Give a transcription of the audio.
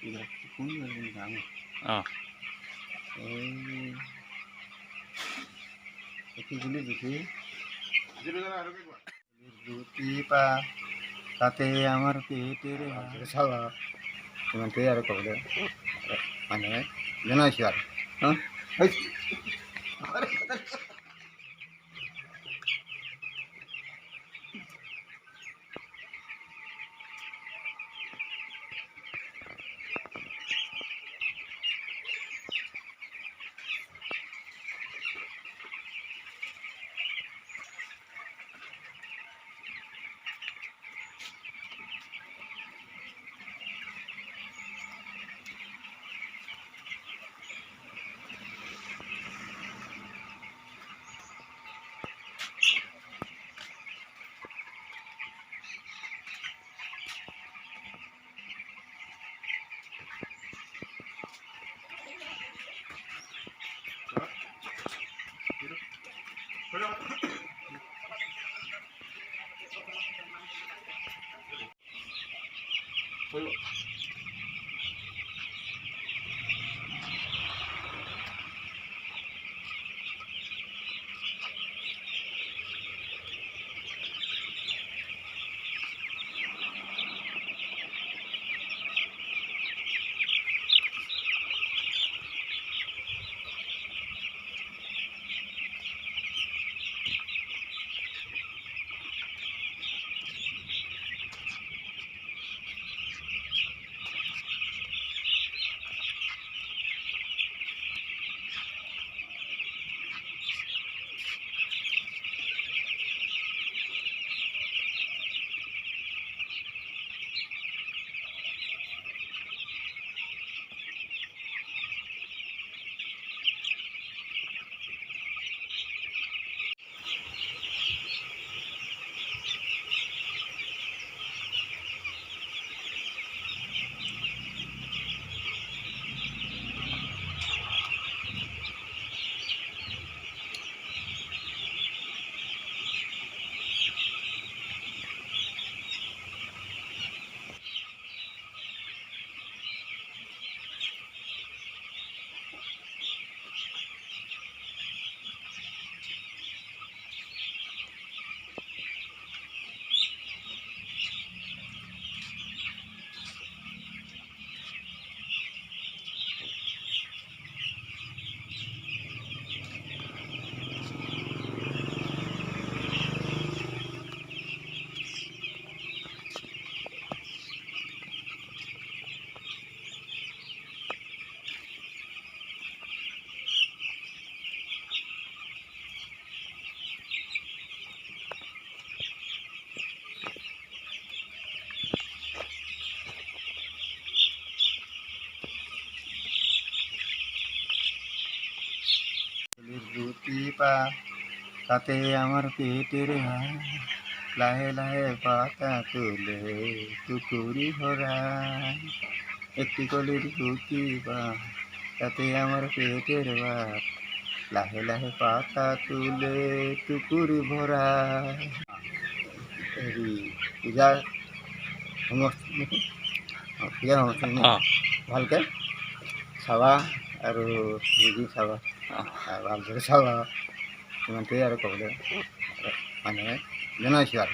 কোন গান এগুলি দেখি রুটি পা তাতে আমার পেটের সাবা তোমাকে আর কবলে মানে জানাইছি আর হ্যাঁ রুটি পা তাতে আমার পেটের লাহে লাহে পাতা তুলে টুকুরি ভরা একটি কলির রুটি পা তাতে আমার পেটের ভাত লাহে লাহে পাতা তুলে টুকুরি ভরা হেৰি পূজা পূজা ভালকৈ চাবা আৰু বুজি চাবা ভালদৰে চাবা ইমানটোৱে আৰু ক'বলৈ মানে জনাইছোঁ আৰু